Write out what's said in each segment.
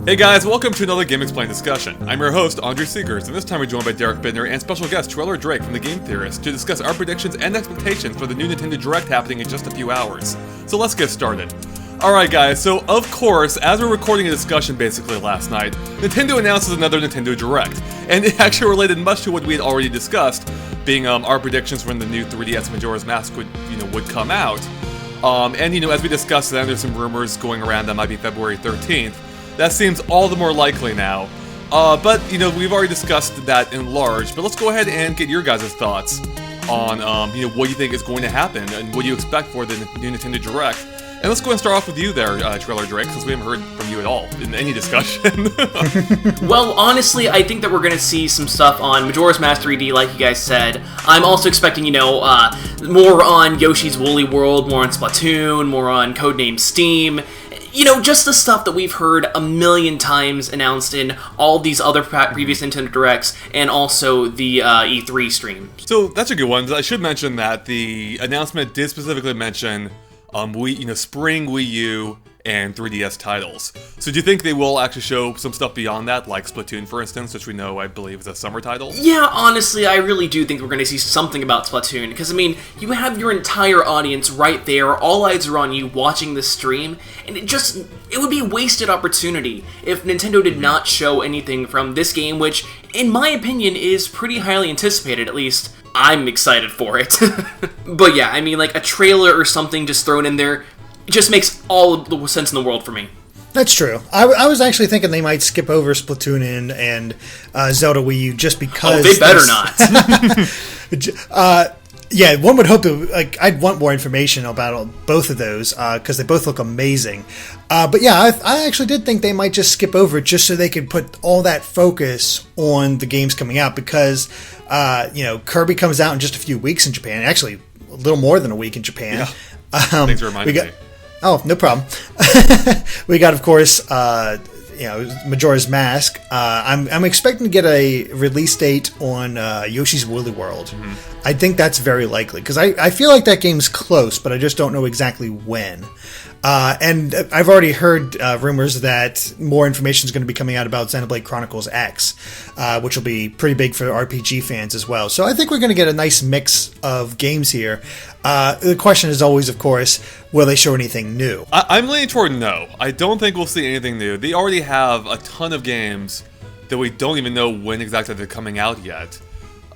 Hey guys, welcome to another GameXplain discussion. I'm your host, Andre Seegers, and this time we're joined by Derek Bittner and special guest TrailerDrake from the Game Theorists to discuss our predictions and expectations for the new Nintendo Direct happening in just a few hours. So let's get started. Alright guys, so of course, as we're recording a discussion basically last night, Nintendo announces another Nintendo Direct, and it actually related much to what we had already discussed, being our predictions when the new 3DS Majora's Mask would come out. And as we discussed then, there's some rumors going around that might be February 13th. That seems all the more likely now. But we've already discussed that in large, but let's go ahead and get your guys' thoughts on, what you think is going to happen and what you expect for the new Nintendo Direct. And let's go and start off with you there, TrailerDrake, since we haven't heard from you at all in any discussion. Well, honestly, I think that we're going to see some stuff on Majora's Mask 3D, like you guys said. I'm also expecting, more on Yoshi's Woolly World, more on Splatoon, more on Codename Steam. Just the stuff that we've heard a million times announced in all these other previous Nintendo Directs, and also the E3 stream. So that's a good one. I should mention that the announcement did specifically mention spring Wii U and 3DS titles. So do you think they will actually show some stuff beyond that, like Splatoon, for instance, which we know, I believe, is a summer title? Yeah, honestly, I really do think we're going to see something about Splatoon, because, you have your entire audience right there, all eyes are on you watching this stream, and it would be a wasted opportunity if Nintendo did not show anything from this game, which, in my opinion, is pretty highly anticipated, at least I'm excited for it. But yeah, a trailer or something just thrown in there, it just makes all of the sense in the world for me. That's true. I was actually thinking they might skip over Splatoon and Zelda Wii U just because... Oh, they better not. Yeah, one would hope that, I'd want more information about both of those, because they both look amazing. But yeah, I actually did think they might just skip over it just so they could put all that focus on the games coming out, because, Kirby comes out in just a few weeks in Japan, actually a little more than a week in Japan. Yeah. Thanks for reminding me. Oh, no problem. We got, of course, Majora's Mask. I'm expecting to get a release date on Yoshi's Woolly World. Mm-hmm. I think that's very likely, because I feel like that game's close, but I just don't know exactly when. And I've already heard rumors that more information is going to be coming out about Xenoblade Chronicles X, which will be pretty big for RPG fans as well. So I think we're going to get a nice mix of games here. The question is always, of course, will they show anything new? I'm leaning toward no. I don't think we'll see anything new. They already have a ton of games that we don't even know when exactly they're coming out yet.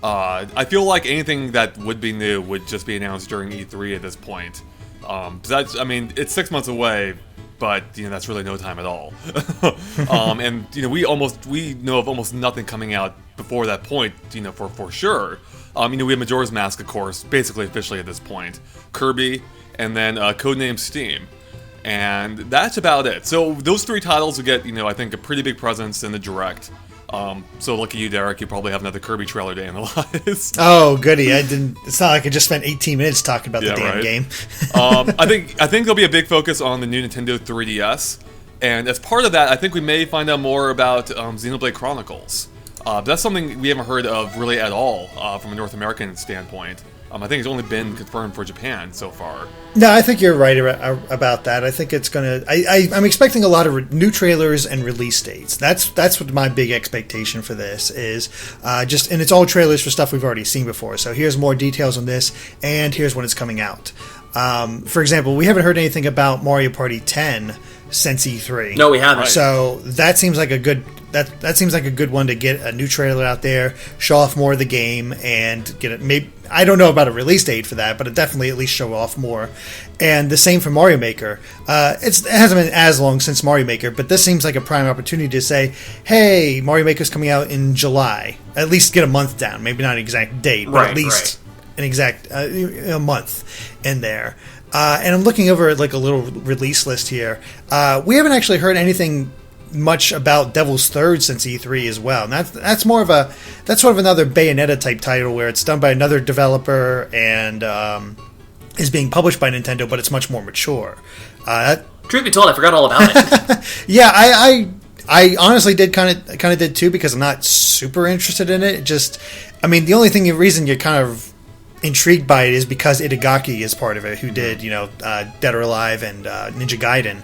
I feel like anything that would be new would just be announced during E3 at this point. It's 6 months away, but that's really no time at all. And we know of almost nothing coming out before that point. For sure. We have Majora's Mask, of course, basically officially at this point. Kirby, and then Codename Steam, and that's about it. So those three titles will get I think a pretty big presence in the Direct. So lucky you, Derek, you probably have another Kirby trailer to analyze. Oh, goody. It's not like I just spent 18 minutes talking about the damn game. I think there'll be a big focus on the new Nintendo 3DS. And as part of that, I think we may find out more about Xenoblade Chronicles. That's something we haven't heard of really at all from a North American standpoint. I think it's only been confirmed for Japan so far. No, I think you're right about that. I think it's going to... I'm expecting a lot of new trailers and release dates. That's what my big expectation for this is. And it's all trailers for stuff we've already seen before. So here's more details on this, and here's when it's coming out. For example, we haven't heard anything about Mario Party 10 since E3. No, we haven't. So that seems like a good... That seems like a good one to get a new trailer out there, show off more of the game, and get it. Maybe I don't know about a release date for that, but it definitely at least show off more. And the same for Mario Maker. It hasn't been as long since Mario Maker, but this seems like a prime opportunity to say, "Hey, Mario Maker's coming out in July." At least get a month down. Maybe not an exact date, but at least an exact a month in there. And I'm looking over at a little release list here. We haven't actually heard anything much about Devil's Third since E3 as well, and that's sort of another Bayonetta type title where it's done by another developer and is being published by Nintendo, but it's much more mature. Truth be told, I forgot all about it. Yeah, I honestly did kind of did too, because I'm not super interested in it. The only reason you're kind of intrigued by it is because Itagaki is part of it, who did Dead or Alive and Ninja Gaiden.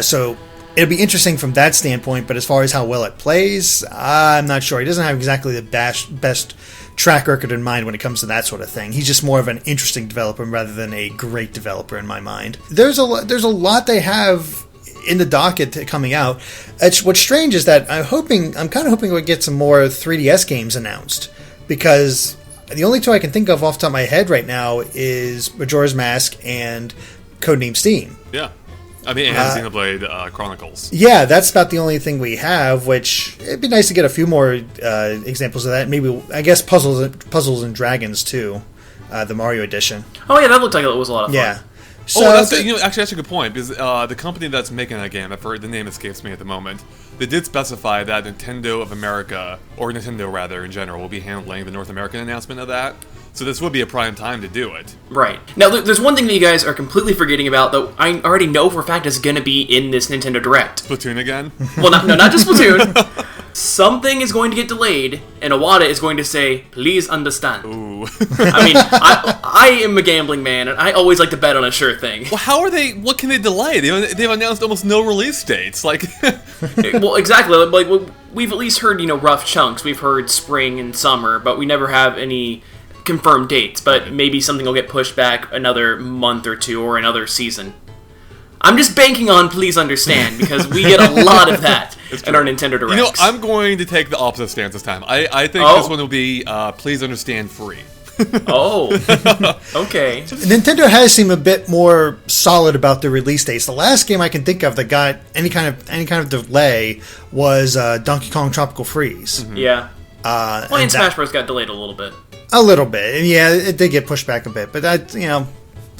So it'll be interesting from that standpoint, but as far as how well it plays, I'm not sure. He doesn't have exactly the best track record in mind when it comes to that sort of thing. He's just more of an interesting developer rather than a great developer in my mind. There's a lot they have in the docket coming out. What's strange is that I'm kind of hoping we get some more 3DS games announced, because the only two I can think of off the top of my head right now is Majora's Mask and Codename Steam. Yeah. I mean, and Xenoblade Chronicles. Yeah, that's about the only thing we have, which it'd be nice to get a few more examples of that. Maybe, I guess, Puzzles and Dragons, too. The Mario edition. Oh, yeah, that looked like it was a lot of fun. Yeah. So, actually, that's a good point, because the company that's making that game, the name escapes me at the moment, they did specify that Nintendo of America, or Nintendo rather in general, will be handling the North American announcement of that. So this would be a prime time to do it. Right. Now, there's one thing that you guys are completely forgetting about that I already know for a fact is going to be in this Nintendo Direct. Splatoon again? Well, not just Splatoon. Something is going to get delayed, and Iwata is going to say, "Please understand." Ooh. I mean, I am a gambling man, and I always like to bet on a sure thing. Well, what can they delay? They've announced almost no release dates. Like, well, exactly. Like, we've at least heard, rough chunks. We've heard spring and summer, but we never have any confirmed dates, but maybe something will get pushed back another month or two or another season. I'm just banking on please understand, because we get a lot of that in our Nintendo Directs. I'm going to take the opposite stance this time. I think this one will be please understand free. Oh, okay. Nintendo has seemed a bit more solid about their release dates. The last game I can think of that got any kind of delay was Donkey Kong Tropical Freeze. Mm-hmm. Yeah. And Smash Bros. Got delayed a little bit. A little bit. Yeah, it did get pushed back a bit. But that,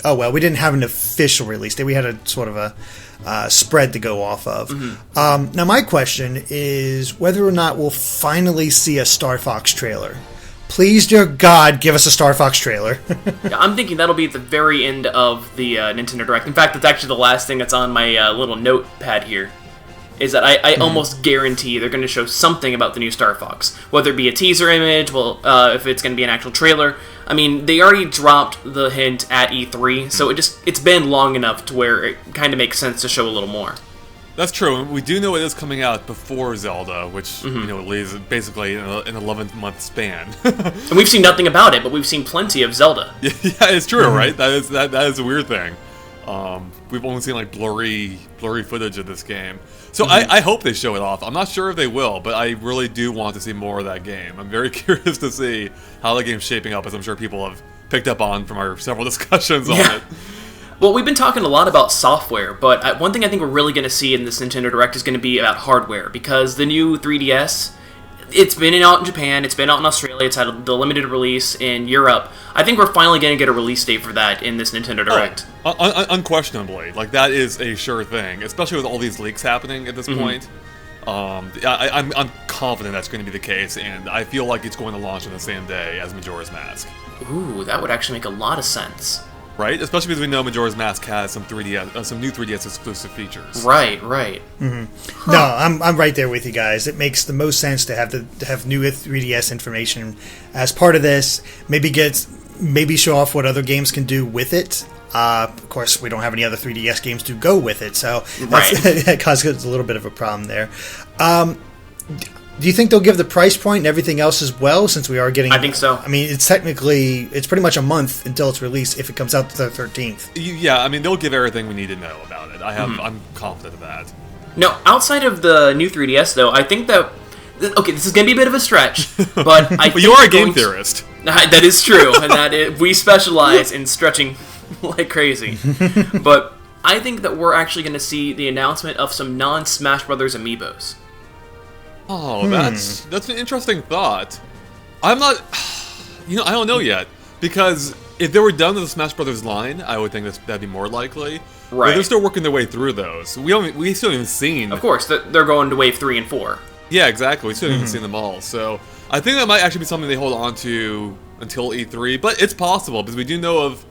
oh well, we didn't have an official release date. We had a sort of a spread to go off of. Mm-hmm. Now, my question is whether or not we'll finally see a Star Fox trailer. Please, dear God, give us a Star Fox trailer. Yeah, I'm thinking that'll be at the very end of the Nintendo Direct. In fact, that's actually the last thing that's on my little notepad here. Is that I almost guarantee they're going to show something about the new Star Fox. Whether it be a teaser image, if it's going to be an actual trailer. I mean, they already dropped the hint at E3, so it's been long enough to where it kind of makes sense to show a little more. That's true. We do know it is coming out before Zelda, which leaves basically an 11-month span. And we've seen nothing about it, but we've seen plenty of Zelda. Yeah, it's true, right? That is a weird thing. We've only seen like blurry footage of this game. So I hope they show it off. I'm not sure if they will, but I really do want to see more of that game. I'm very curious to see how the game's shaping up, as I'm sure people have picked up on from our several discussions on it. Well, we've been talking a lot about software, but one thing I think we're really going to see in this Nintendo Direct is going to be about hardware, because the new 3DS, it's been out in Japan, it's been out in Australia, it's had the limited release in Europe. I think we're finally going to get a release date for that in this Nintendo Direct. Unquestionably. Like, that is a sure thing, especially with all these leaks happening at this point. I'm confident that's going to be the case, and I feel like it's going to launch on the same day as Majora's Mask. Ooh, that would actually make a lot of sense. Right? Especially because we know Majora's Mask has some new 3DS exclusive features. Right. Mm-hmm. Huh. No, I'm right there with you guys. It makes the most sense to have new 3DS information as part of this. Maybe show off what other games can do with it. Of course, we don't have any other 3DS games to go with it, so that causes a little bit of a problem there. Do you think they'll give the price point and everything else as well, since we are getting... I think so. I mean, it's pretty much a month until it's released if it comes out the 13th. Yeah, I mean, they'll give everything we need to know about it. I'm confident of that. No, outside of the new 3DS, though, I think that... Okay, this is going to be a bit of a stretch, but I But you are a game theorist. That is true, and we specialize in stretching like crazy. But I think that we're actually going to see the announcement of some non-Smash Brothers Amiibos. Oh, that's an interesting thought. I'm not... I don't know yet. Because if they were done with the Smash Brothers line, I would think that'd be more likely. Right. But they're still working their way through those. We still haven't seen... Of course, they're going to Wave 3 and 4. Yeah, exactly. We still haven't seen them all. So I think that might actually be something they hold on to until E3. But it's possible, because we do know of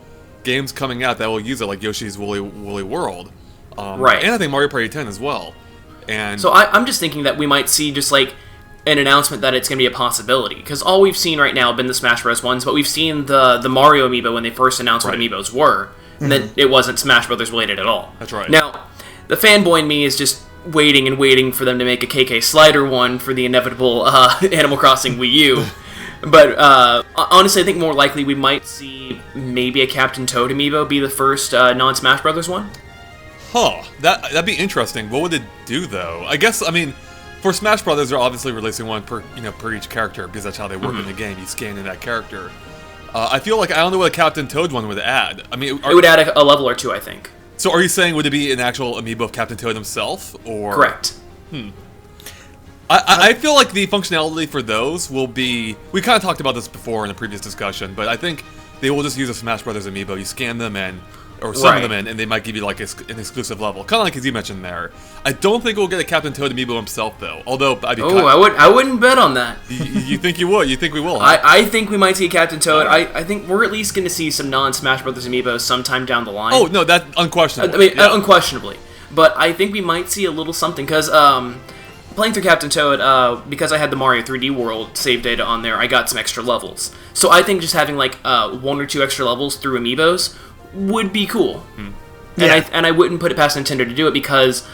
games coming out that will use it, like Yoshi's Woolly World. Right. And I think Mario Party 10 as well. And so I'm just thinking that we might see just like an announcement that it's going to be a possibility, because all we've seen right now have been the Smash Bros. Ones, but we've seen the Mario Amiibo when they first announced what Amiibos were, and then it wasn't Smash Brothers related at all. That's right. Now, the fanboy in me is just waiting and waiting for them to make a KK Slider one for the inevitable Animal Crossing Wii U. But honestly, I think more likely we might see maybe a Captain Toad amiibo be the first non-Smash Brothers one. Huh. That'd be interesting. What would it do, though? I guess, I mean, for Smash Brothers, they're obviously releasing one per each character, because that's how they work in the game. You scan in that character. I feel like I don't know what a Captain Toad one would add. I mean, it would add a level or two, I think. So are you saying, would it be an actual amiibo of Captain Toad himself? Or correct. I feel like the functionality for those will be... We kind of talked about this before in a previous discussion, but I think they will just use a Smash Brothers amiibo. You scan them in, or summon them in, and they might give you like an exclusive level. Kind of like as you mentioned there. I don't think we'll get a Captain Toad amiibo himself, though. Although, I'd be I wouldn't bet on that. You think you would? You think we will? Huh? I think we might see Captain Toad. I think we're at least going to see some non-Smash Brothers amiibos sometime down the line. Oh, no, that unquestionably. I mean, unquestionably. But I think we might see a little something, because playing through Captain Toad, because I had the Mario 3D World save data on there, I got some extra levels. So I think just having like 1 or 2 extra levels through amiibos would be cool. And I wouldn't put it past Nintendo to do it, because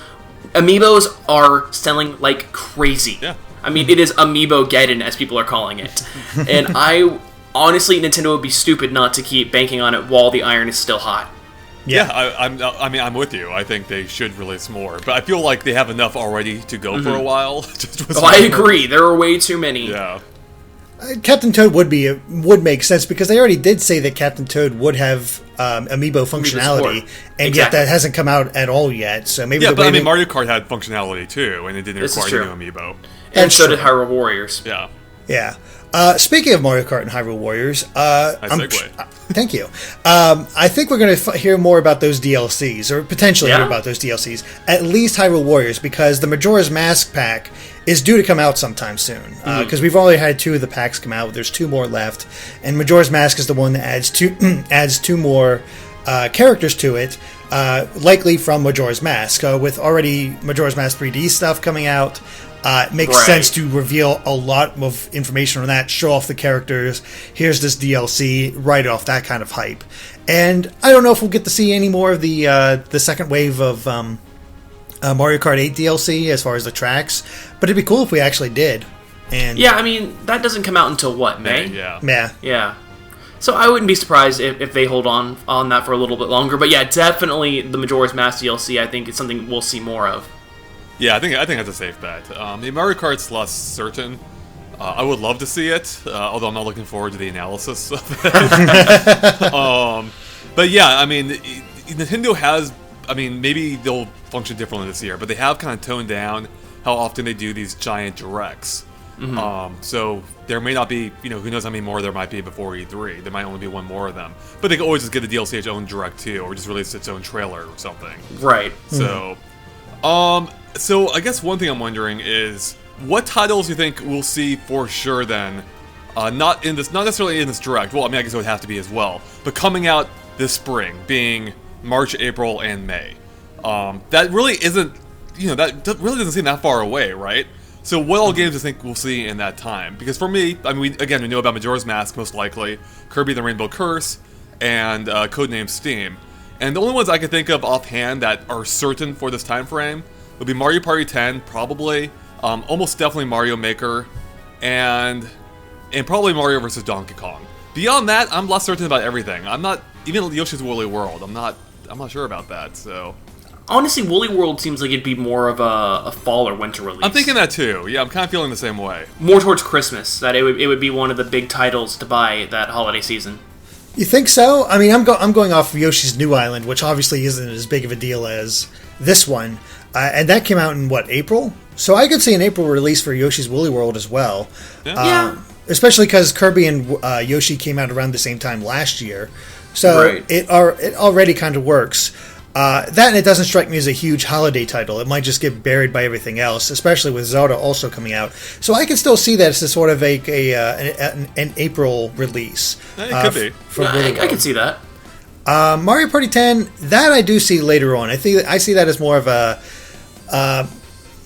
amiibos are selling like crazy. Yeah. I mean, it is Amiibo-geddon, as people are calling it. And honestly, Nintendo would be stupid not to keep banking on it while the iron is still hot. Yeah, I'm with you. I think they should release more, but I feel like they have enough already to go for a while. I agree. There are way too many. Yeah. Captain Toad would make sense, because they already did say that Captain Toad would have amiibo functionality, and yet that hasn't come out at all yet. So maybe I mean, Mario Kart had functionality too, and it didn't require a new amiibo. And so did Hyrule Warriors. Yeah. Yeah. Speaking of Mario Kart and Hyrule Warriors, thank you. I think we're going to hear more about those DLCs, or potentially hear about those DLCs. At least Hyrule Warriors, because the Majora's Mask pack is due to come out sometime soon. Because we've already had 2 of the packs come out. There's 2 more left, and Majora's Mask is the one that adds 2 more characters to it, likely from Majora's Mask. With already Majora's Mask 3D stuff coming out, it makes sense to reveal a lot of information on that, show off the characters. Here's this DLC, right off that kind of hype. And I don't know if we'll get to see any more of the second wave of Mario Kart 8 DLC as far as the tracks, but it'd be cool if we actually did. And yeah, I mean, that doesn't come out until what, May? Yeah. So I wouldn't be surprised if they hold on that for a little bit longer. But yeah, definitely the Majora's Mask DLC, I think, is something we'll see more of. Yeah, I think that's a safe bet. The Mario Kart's less certain. I would love to see it, although I'm not looking forward to the analysis of it. But yeah, I mean, Nintendo has... I mean, maybe they'll function differently this year, but they have kind of toned down how often they do these giant directs. So there may not be, who knows how many more there might be before E3. There might only be 1 more of them. But they could always just get the DLC its own direct too, or just release its own trailer or something. Right. So, so I guess one thing I'm wondering is, what titles do you think we'll see for sure then? Not necessarily in this direct. Well, I mean, I guess it would have to be as well. But coming out this spring, being March, April, and May. That really isn't, that really doesn't seem that far away, right? So what all games do you think we'll see in that time? Because for me, I mean, we know about Majora's Mask, most likely, Kirby the Rainbow Curse, and Codename Steam. And the only ones I can think of offhand that are certain for this time frame would be Mario Party 10, probably, almost definitely Mario Maker, and probably Mario vs. Donkey Kong. Beyond that, I'm less certain about everything. I'm not, even Yoshi's Woolly World, I'm not sure about that, so... Honestly, Woolly World seems like it'd be more of a fall or winter release. I'm thinking that too. Yeah, I'm kind of feeling the same way. More towards Christmas, that it would be one of the big titles to buy that holiday season. You think so? I mean, I'm going off of Yoshi's New Island, which obviously isn't as big of a deal as this one, and that came out in April? So I could see an April release for Yoshi's Woolly World as well. Yeah. Especially because Kirby and Yoshi came out around the same time last year, so it already kind of works. That, and it doesn't strike me as a huge holiday title. It might just get buried by everything else, especially with Zelda also coming out. So I can still see that as a sort of an April release. It could be. I can see that. Mario Party 10, that I do see later on. I see that as more of a...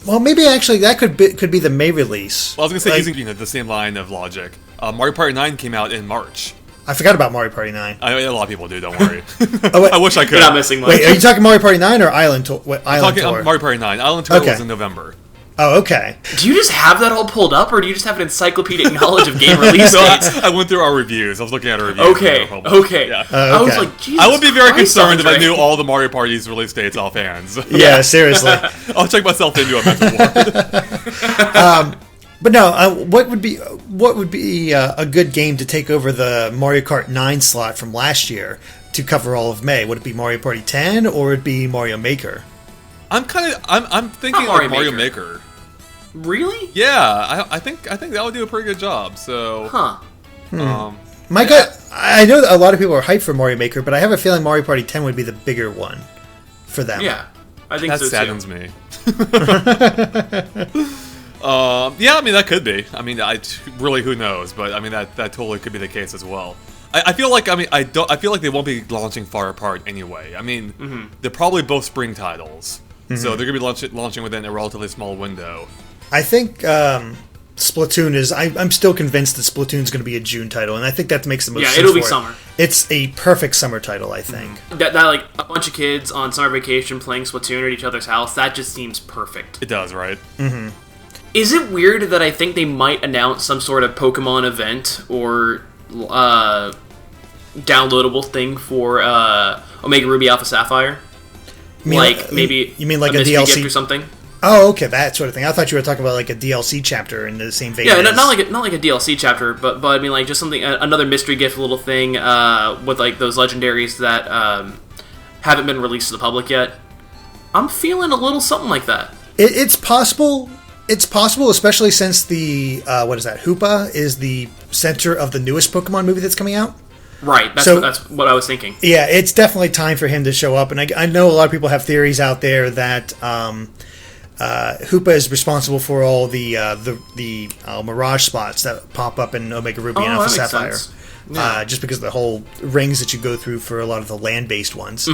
well, maybe actually that could be the May release. Well, I was going to say, using the same line of logic, Mario Party 9 came out in March. I forgot about Mario Party 9. A lot of people do, don't worry. Oh, wait. I wish I could. You're not missing much. Wait, are you talking Mario Party 9 or Island Tour? I'm talking Mario Party 9. Island Tour was in November. Oh, okay. Do you just have that all pulled up, or do you just have an encyclopedic knowledge of game release dates? I went through our reviews. I was looking at our reviews. Okay. Yeah. I was like, Jesus I would be very Christ, concerned if I Andre. knew all the Mario Party's release dates offhand. Yeah, seriously. I'll check myself into a mental ward. But no, what would be a good game to take over the Mario Kart 9 slot from last year to cover all of May? Would it be Mario Party 10 or would it be Mario Maker? I'm thinking Mario like Mario Maker. Maker. Really? Yeah, I think that would do a pretty good job. So, My gut, I know that a lot of people are hyped for Mario Maker, but I have a feeling Mario Party 10 would be the bigger one for them. Yeah, I think that so saddens too. me. Yeah, I mean that could be. I mean, really, who knows? But I mean that totally could be the case as well. I feel like I feel like they won't be launching far apart anyway. I mean, they're probably both spring titles, so they're gonna be launching within a relatively small window. I think Splatoon is. I'm still convinced that Splatoon's going to be a June title, and I think that makes the most sense. Yeah, it'll be for it. summer. It's a perfect summer title, I think. That like a bunch of kids on summer vacation playing Splatoon at each other's house. That just seems perfect. It does, right? Is it weird that I think they might announce some sort of Pokemon event or downloadable thing for Omega Ruby Alpha Sapphire? Maybe you mean like a mystery DLC gift or something? Oh, okay, that sort of thing. I thought you were talking about like a DLC chapter in the same vein. Yeah, not like a DLC chapter, but I mean like just something, another mystery gift little thing with like those legendaries that haven't been released to the public yet. I'm feeling a little something like that. It's possible. It's possible, especially since the what is that? Hoopa is the center of the newest Pokemon movie that's coming out. Right. That's what I was thinking. Yeah, it's definitely time for him to show up, and I know a lot of people have theories out there that Hoopa is responsible for all the Mirage spots that pop up in Omega Ruby and Alpha Sapphire. Yeah. Just because of the whole rings that you go through for a lot of the land-based ones.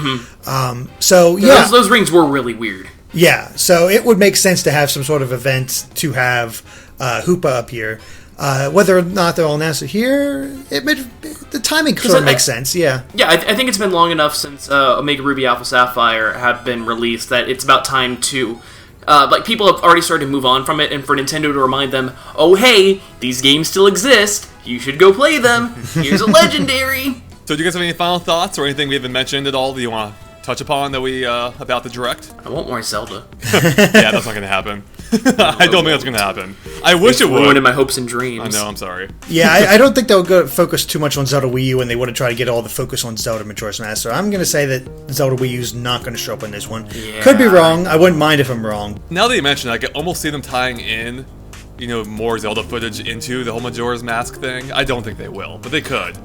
So yeah, those rings were really weird. Yeah, so it would make sense to have some sort of event to have Hoopa up here. Whether or not they'll announce it here, the timing sort of makes sense, yeah. Yeah, I think it's been long enough since Omega Ruby Alpha Sapphire have been released that it's about time to... people have already started to move on from it, and for Nintendo to remind them, oh hey, these games still exist, you should go play them, here's a legendary! So do you guys have any final thoughts or anything we haven't mentioned at all that you want to touch upon that we about the Direct? I want more Zelda. Yeah, that's not going to happen. I don't think that's going to happen. I wish it would. Ruined my hopes and dreams. I know, I'm sorry. Yeah, I don't think they'll go focus too much on Zelda Wii U, and they want to try to get all the focus on Zelda Majora's Mask. So I'm going to say that Zelda Wii U is not going to show up in this one. Yeah. Could be wrong. I wouldn't mind if I'm wrong. Now that you mention it, I can almost see them tying in, more Zelda footage into the whole Majora's Mask thing. I don't think they will, but they could.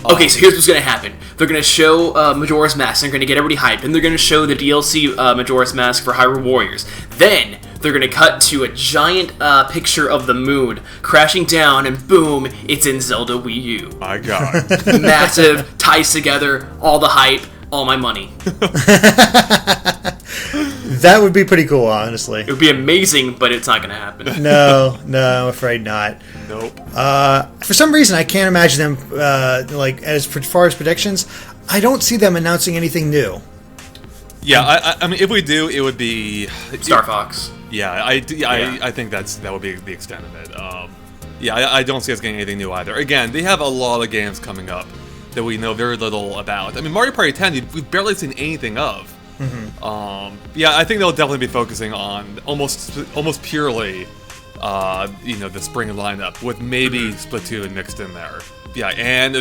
Okay, so here's what's going to happen. They're going to show Majora's Mask, and they're going to get everybody hyped, and they're going to show the DLC Majora's Mask for Hyrule Warriors. Then, they're going to cut to a giant picture of the moon crashing down, and boom, it's in Zelda Wii U. My God. Massive, ties together, all the hype, all my money. That would be pretty cool, honestly. It would be amazing, but it's not going to happen. No, I'm afraid not. Nope. For some reason, I can't imagine them, as far as predictions, I don't see them announcing anything new. Yeah, I mean, if we do, it would be... Star Fox. Yeah, I think that would be the extent of it. I don't see us getting anything new either. Again, they have a lot of games coming up that we know very little about. I mean, Mario Party 10, we've barely seen anything of. I think they'll definitely be focusing on almost purely, the spring lineup with maybe Splatoon mixed in there. Yeah, and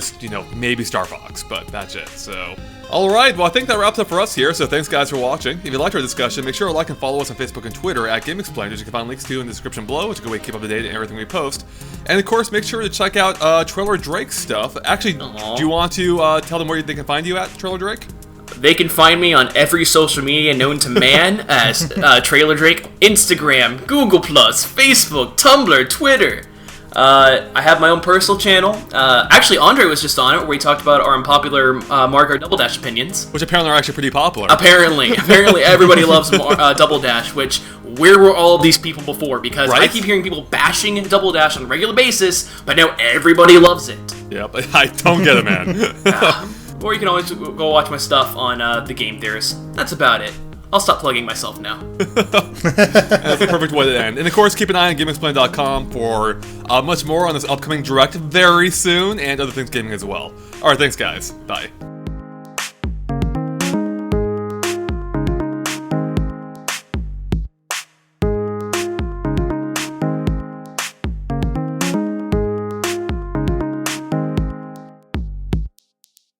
maybe Star Fox, but that's it. So, all right. Well, I think that wraps up for us here. So, thanks guys for watching. If you liked our discussion, make sure to like and follow us on Facebook and Twitter at GameXplain, which you can find links to in the description below, which is a good way to keep up to date on everything we post. And of course, make sure to check out TrailerDrake stuff. Actually, do you want to tell them where they can find you at, TrailerDrake? They can find me on every social media known to man as TrailerDrake, Instagram, Google+, Facebook, Tumblr, Twitter. I have my own personal channel. Actually, Andre was just on it, where we talked about our unpopular Mario Kart Double Dash opinions. Which apparently are actually pretty popular. Apparently everybody loves Double Dash, which, where were all of these people before? Because I keep hearing people bashing Double Dash on a regular basis, but now everybody loves it. Yep, I don't get it, man. Or you can always go watch my stuff on The Game Theorists. That's about it. I'll stop plugging myself now. That's the perfect way to end. And of course, keep an eye on GameXplain.com for much more on this upcoming Direct very soon, and other things gaming as well. Alright, thanks guys. Bye.